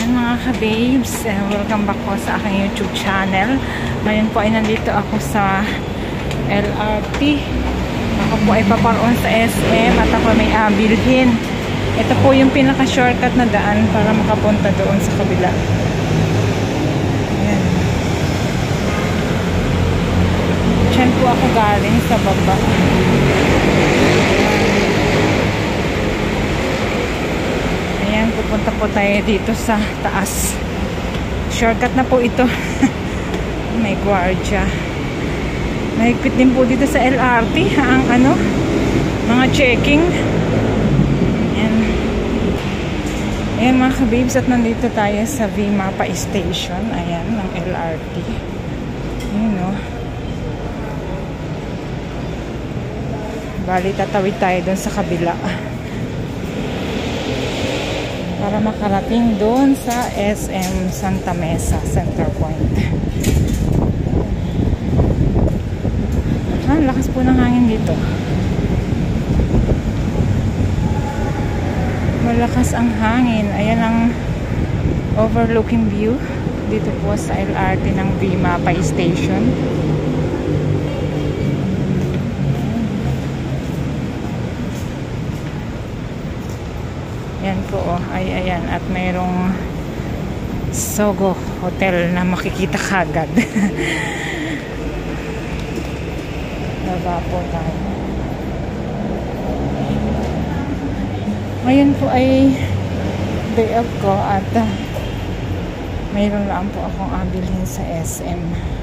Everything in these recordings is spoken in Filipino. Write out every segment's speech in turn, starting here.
Ayan mga ka-babes, welcome back po sa aking YouTube channel. Ngayon po ay nandito ako sa LRT. Ako po ay paparoon sa SM at ako may bilhin. Ito po yung pinaka-shortcut na daan para makapunta doon sa kabila. Ayan. Diyan po ako galing sa baba. Ayan, pupunta po tayo dito sa taas. Shortcut na po ito. May gwardiya. Mahigpit din po dito sa LRT ang mga checking. Ayan. Ayan mga kabibs, at nandito tayo sa V-Mapa Station. Ayan, ng LRT. Ayan o. Bali, tatawid tayo dun sa kabila para makarating doon sa SM Santa Mesa Center Point. Lakas po ng hangin dito. Malakas ang hangin. Ayan ang overlooking view dito po sa LRT ng V-Mapa Station. Ayan po, ayan, at mayroong Sogo Hotel na makikita kagad. Baba po tayo. Ngayon po ay day off ko at mayroon lang po akong abilhin sa SM.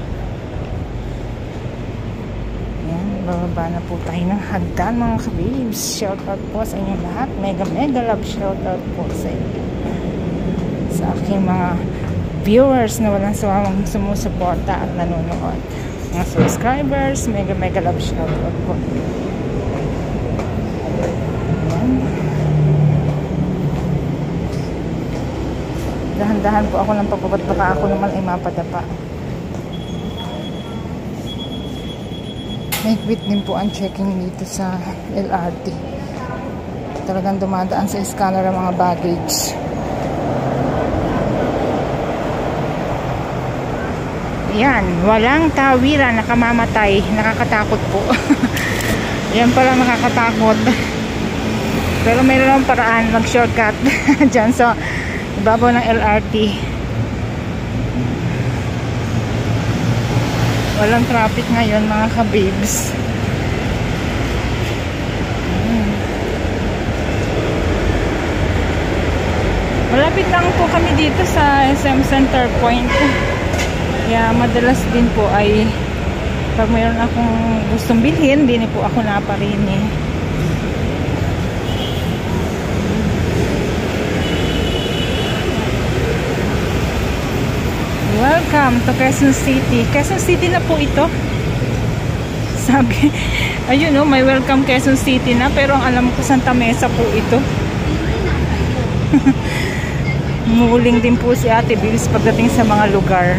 Bababa na po tayo ng hagdan mga kabibs. Shoutout po sa inyo lahat. Mega love shoutout po sa inyo. Sa aking mga viewers na walang sawang sumusuporta at nanonood. Mga subscribers, mega love shoutout po. Ayan. Dahan-dahan po ako ng pagbabat, baka ako naman ay mapadapa. May quit din po ang checking dito sa LRT. Talagang dumadaan sa scanner ang mga baggage. Yan, walang tawiran, nakamamatay, nakakatakot po. Yan pala nakakatakot. Pero mayroon lang paraan mag-shortcut dyan sa ibabaw ng LRT. Walang traffic ngayon mga kabibs. Malapit lang po kami dito sa SM Center Point. Kaya madalas din po ay pag mayroon akong gustong bilhin, din po ako naparini. Welcome to Quezon City. Quezon City na po ito. Sabi, ayun o, may welcome Quezon City na, pero ang alam ko Santa Mesa po ito. Muling din po si Ate Bills pagdating sa mga lugar.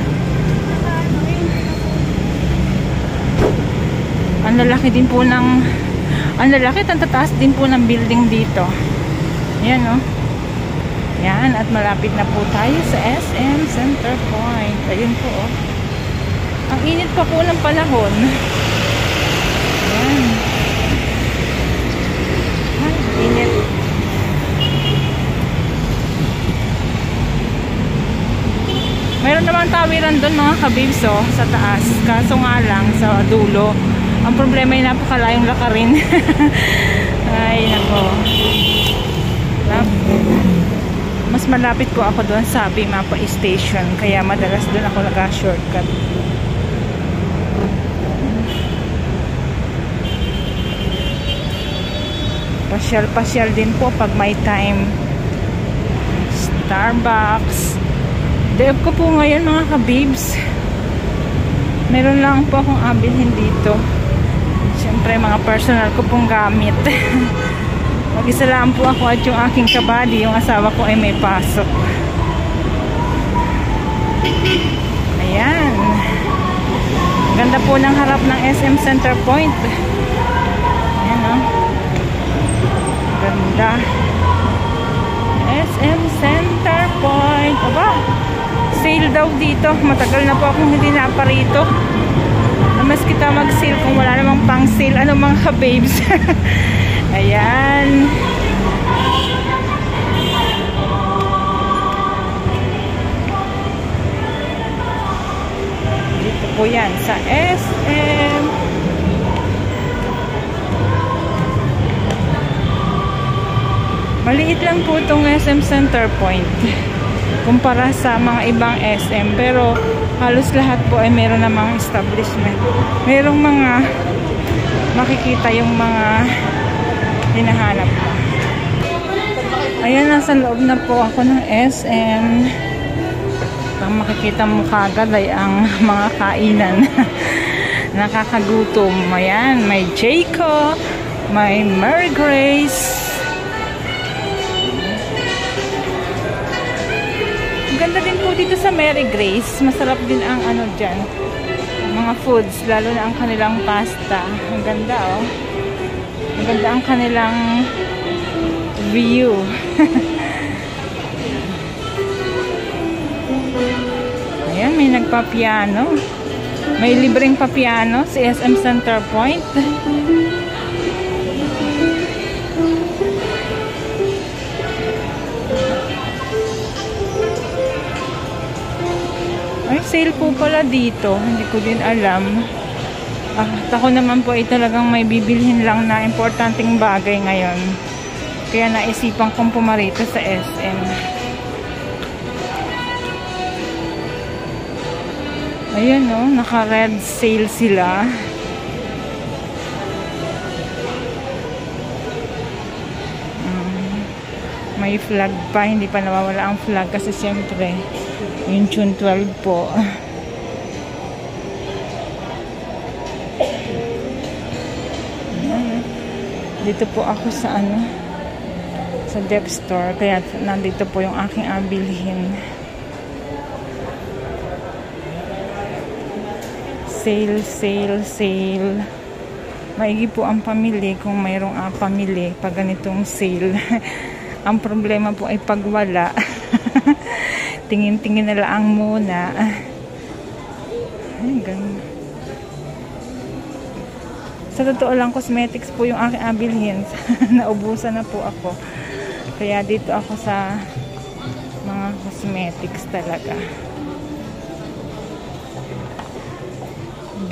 Ang lalaki din po ng, ang lalaki at ang tataas din po ng building dito. Yan o. Yan, at malapit na po tayo sa SM Center Point. Ayun po, oh. Ang init pa po ng panahon. Yan. Ay, init. Mayroon naman tawiran doon mga kabibs, oh, sa taas. Kaso nga lang, sa dulo. Ang problema ay napakalayong lakarin. Ay, nako. Mas malapit po ako doon sa V-Mapa Station, kaya madalas doon ako nag-shortcut. Pasyal din po pag may time. Starbucks. Dev ko po ngayon mga kabibs. Meron lang po akong abilhin dito. Siyempre mga personal ko pong gamit. Mag-isa lang po ako at yung aking kabady, yung asawa ko ay may pasok. Ayan. Ganda po ng harap ng SM Center Point. Ayan o. Ganda. SM Center Point. Aba, daw dito. Matagal na po akong hindi naparito. Mas kita mag-sale kung wala namang pang-sale. Ano mga babes? Ayan. Dito po yan sa SM. Maliit lang po itong SM Center Point kumpara sa mga ibang SM, pero halos lahat po ay meron namang establishment. Merong mga makikita yung mga hinahanap ko. Ayan, nasa loob na po ako ng SM. Ang makikita mo kagad ay ang mga kainan. Nakakagutom. Ayan, may Jayco, may Mary Grace. Ganda din po dito sa Mary Grace. Masarap din ang ano dyan, mga foods, lalo na ang kanilang pasta. Ang ganda, oh. Ang ganda ang kanilang view. Ayan, may nagpa-piano. May libreng pa-piano sa SM Center Point. Ay, sale po pala dito. Hindi ko din alam. At ako naman po ay talagang may bibilhin lang na importanteng bagay ngayon. Kaya naisipan kong pumarito sa SM. Ayan, no, naka-red sale sila. May flag pa, hindi pa nawawala ang flag kasi siyempre yung June 12 po. Dito po ako sa ano, sa Dep Store, kaya nandito po yung aking bilhin. Sale, sale, sale. Maigi po ang pamili kung mayroong pamili pag ganitong sale. Ang problema po ay pag wala. Tingin-tingin na lang muna. Ay, ganun. Sa totoo lang, cosmetics po yung aking bilhin. Naubusan na po ako. Kaya dito ako sa mga cosmetics talaga.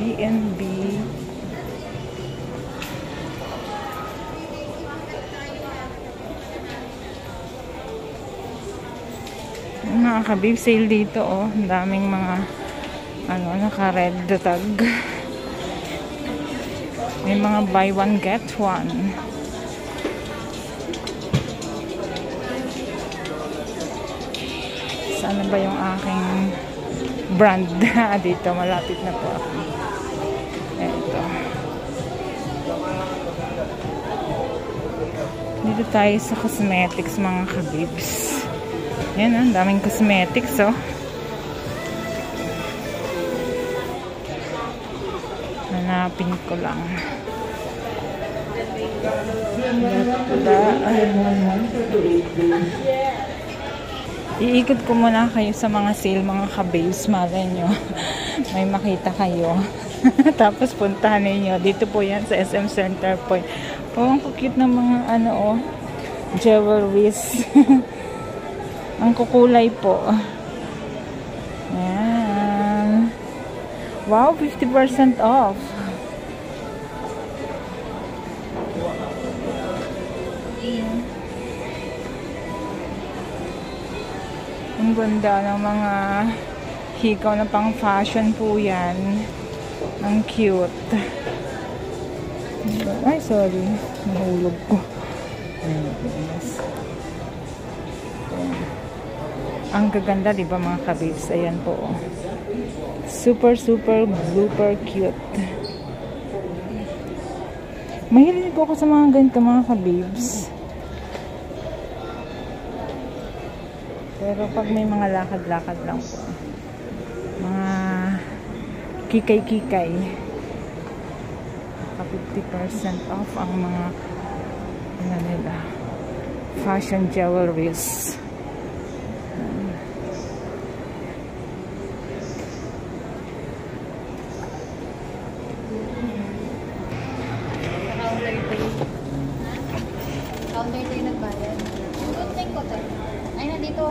B&B. Mga kabib, sale dito, oh. Ang daming mga ano, naka-red tag. May mga buy one get one. Saan ba yung aking brand? Dito, malapit na po ako. Ito. Dito tayo sa cosmetics, mga kabibs. Yan, ang daming cosmetics, oh. Hanapin ko lang. Iikot ko muna kayo sa mga sale, mga kababes. Malay nyo, may makita kayo. Tapos puntahan ninyo. Dito po yan sa SM Center Point. Oh, ang cute ng mga ano, oh, jewelries. Ang kukulay po. Ayan. Wow, 50% off. Ang ganda ng mga hikaw na pang fashion po yan. Ang cute. Ay, sorry. Nahulog ko. Ang gaganda, di ba, mga kabibs? Ayan po. Super, super, blooper cute. Mahilig po ako sa mga ganito, mga kabibs. Pero pag may mga lakad-lakad lang po. Mga kikay-kikay. 50% off ang mga ano nila, fashion jewelries. Counter tayo. Counter tayo nagbayad. Good thing ko tayo. Ay, nandito.